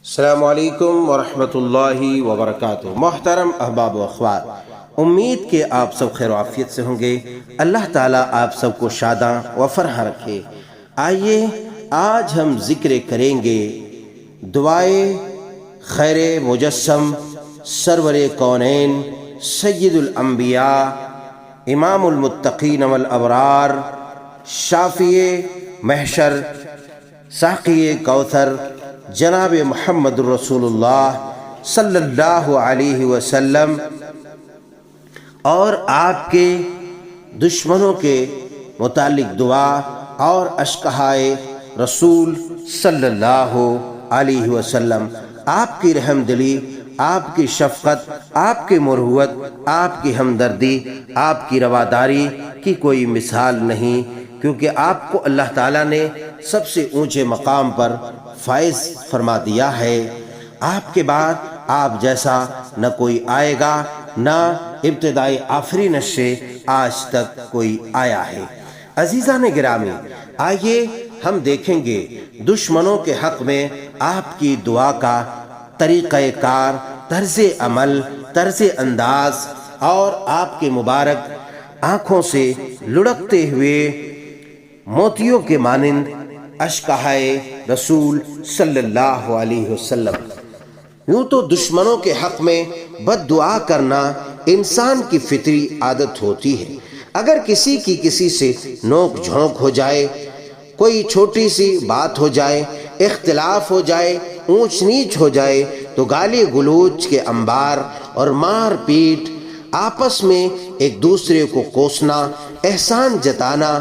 السلام علیکم ورحمۃ اللہ وبرکاتہ۔ محترم احباب و اخوات، امید کہ آپ سب خیر و عافیت سے ہوں گے۔ اللہ تعالیٰ آپ سب کو شاداں و فرحاں رکھے۔ آئیے آج ہم ذکر کریں گے دعائے خیر مجسم سرور کونین سید الانبیاء امام المتقین والابرار شافی محشر ساقی کوثر جناب محمد الرسول اللہ صلی اللہ علیہ وسلم اور آپ کے دشمنوں کے متعلق دعا اور اشقہائے رسول صلی اللہ علیہ وسلم، آپ کی رحم دلی، آپ کی شفقت، آپ کی مرحوت، آپ کی ہمدردی، آپ کی رواداری کی کوئی مثال نہیں، کیونکہ آپ کو اللہ تعالیٰ نے سب سے اونچے مقام پر فائز فرما دیا ہے۔ آپ کے بعد آپ جیسا نہ کوئی آئے گا، نہ ابتدائی آفرینش سے آج تک کوئی آیا ہے۔ عزیزان گرامی، آئیے ہم دیکھیں گے دشمنوں کے حق میں آپ کی دعا کا طریقہ کار، طرز عمل، طرز انداز، اور آپ کے مبارک آنکھوں سے لڑکتے ہوئے موتیوں کے مانند اشقہائے رسول صلی اللہ علیہ وسلم۔ یوں تو دشمنوں کے حق میں بد دعا کرنا انسان کی فطری عادت ہوتی ہے۔ اگر کسی کی کسی سے نوک جھونک ہو جائے، کوئی چھوٹی سی بات ہو جائے، اختلاف ہو جائے، اونچ نیچ ہو جائے، تو گالی گلوچ کے انبار اور مار پیٹ، آپس میں ایک دوسرے کو کوسنا، احسان جتانا،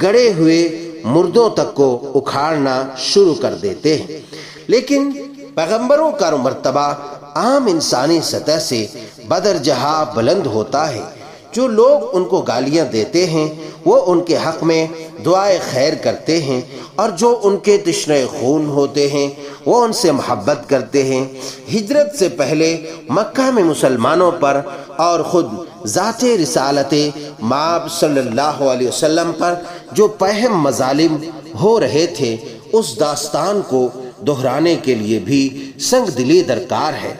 گڑے ہوئے مردوں تک کو اکھاڑنا شروع کر دیتے ہیں۔ لیکن پیغمبروں کا مرتبہ عام انسانی سطح سے بدرجہ بلند ہوتا ہے۔ جو لوگ ان کو گالیاں دیتے ہیں وہ ان کے حق میں دعائے خیر کرتے ہیں، اور جو ان کے تشنہ خون ہوتے ہیں وہ ان سے محبت کرتے ہیں۔ ہجرت سے پہلے مکہ میں مسلمانوں پر اور خود ذات رسالت مآب صلی اللہ علیہ وسلم پر جو پہم مظالم ہو رہے تھے، اس داستان کو دہرانے کے لیے بھی سنگ دلی درکار ہے۔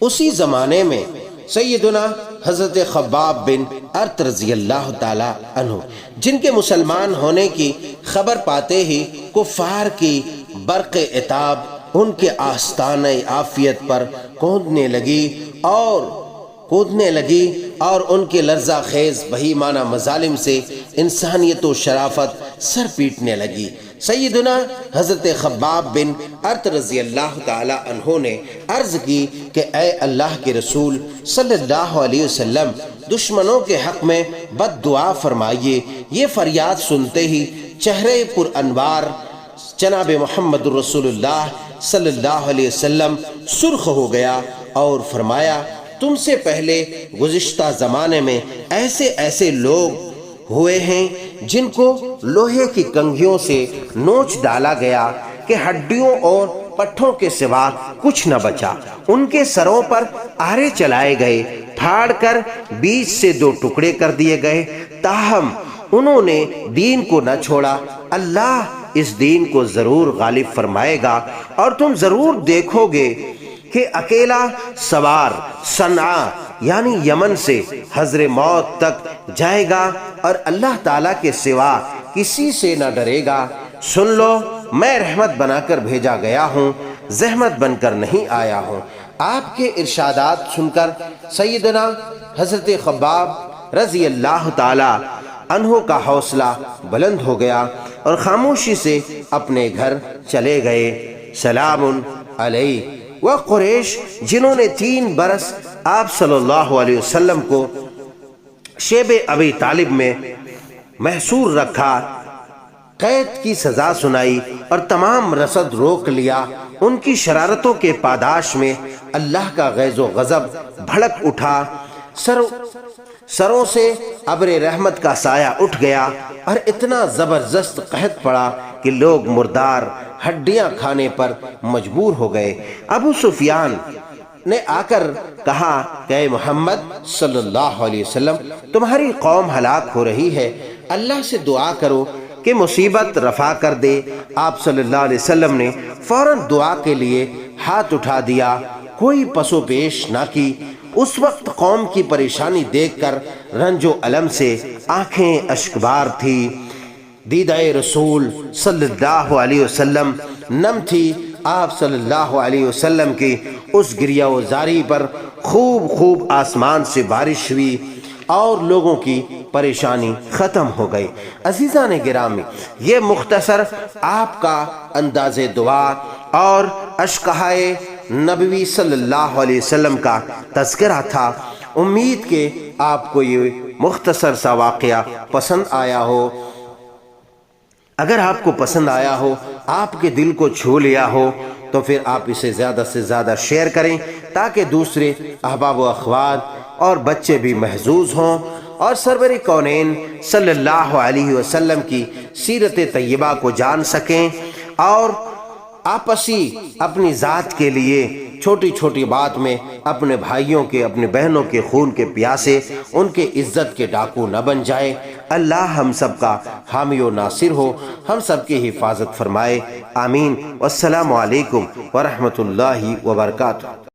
اسی زمانے میں سیدنا حضرت خباب بن ارت رضی اللہ تعالی عنہ، جن کے مسلمان ہونے کی خبر پاتے ہی کفار کی برق عتاب ان کے آستانہ عافیت پر کودنے لگی اور ان کے لرزہ خیز بہیمانہ مظالم سے انسانیت و شرافت سر پیٹنے لگی۔ سیدنا حضرت خباب بن ارت رضی اللہ تعالی عنہ نے عرض کی کہ اے اللہ کے رسول صلی اللہ علیہ وسلم، دشمنوں کے حق میں بد دعا فرمائیے۔ یہ فریاد سنتے ہی چہرے پر انوار جناب محمد رسول اللہ صلی اللہ علیہ وسلم سرخ ہو گیا اور فرمایا، تم سے پہلے گزشتہ زمانے میں ایسے لوگ ہوئے ہیں جن کو لوہے کی کنگھیوں سے نوچ ڈالا گیا کہ ہڈیوں اور پٹھوں کے سوا کچھ نہ بچا۔ ان کے سروں پر آرے چلائے گئے، پھاڑ کر بیچ سے دو ٹکڑے کر دیے گئے، تاہم انہوں نے دین کو نہ چھوڑا۔ اللہ اس دین کو ضرور غالب فرمائے گا، اور تم ضرور دیکھو گے کہ اکیلا سوار صنعاء یعنی یمن سے حضر موت تک جائے گا اور اللہ تعالیٰ کے سوا کسی سے نہ ڈرے گا۔ سن لو، میں رحمت بنا کر بھیجا گیا ہوں، زحمت بن کر نہیں آیا ہوں۔ آپ کے ارشادات سن کر سیدنا حضرت خباب رضی اللہ تعالی عنہ کا حوصلہ بلند ہو گیا اور خاموشی سے اپنے گھر چلے گئے۔ سلام علیہ۔ وہ قریش جنہوں نے 3 برس آپ صلی اللہ علیہ وسلم کو شیب ابی طالب میں محصور رکھا، قید کی سزا سنائی اور تمام رصد روک لیا، ان کی شرارتوں کے پاداش میں اللہ کا غیظ و غضب بھڑک اٹھا، سروں سے ابر رحمت کا سایہ اٹھ گیا اور اتنا زبردست قحط پڑا کہ لوگ مردار ہڈیاں کھانے پر مجبور ہو گئے۔ ابو سفیان نے آ کر کہا کہ اے محمد صلی اللہ علیہ وسلم، تمہاری قوم ہلاک ہو رہی ہے، اللہ سے دعا کرو کہ مصیبت رفع کر دے، آپ صلی اللہ علیہ وسلم نے فوراً دعا کے لیے ہاتھ اٹھا دیا، کوئی پس و پیش نہ کی۔ اس وقت قوم کی پریشانی دیکھ کر رنج و الم سے آنکھیں اشکبار تھی، دیدہ رسول صلی اللہ علیہ وسلم نم تھی۔ آپ صلی اللہ علیہ وسلم کی اس گریہ و زاری پر خوب آسمان سے بارش ہوئی اور لوگوں کی پریشانی ختم ہو گئی۔ عزیزان گرامی، یہ مختصر آپ کا انداز دعا اور اشقہائے نبوی صلی اللہ علیہ وسلم کا تذکرہ تھا۔ امید کہ آپ کو یہ مختصر سا واقعہ پسند آیا ہو۔ اگر آپ کو پسند آیا ہو، آپ کے دل کو چھو لیا ہو، تو پھر آپ اسے زیادہ سے زیادہ شیئر کریں تاکہ دوسرے احباب و اخوات اور بچے بھی محظوظ ہوں اور سرور کونین صلی اللہ علیہ وسلم کی سیرت طیبہ کو جان سکیں اور آپسی اپنی ذات کے لیے چھوٹی چھوٹی بات میں اپنے بھائیوں کے، اپنے بہنوں کے خون کے پیاسے، ان کے عزت کے ڈاکو نہ بن جائے۔ اللہ ہم سب کا حامی و ناصر ہو، ہم سب کی حفاظت فرمائے، آمین۔ والسلام علیکم ورحمۃ اللہ وبرکاتہ۔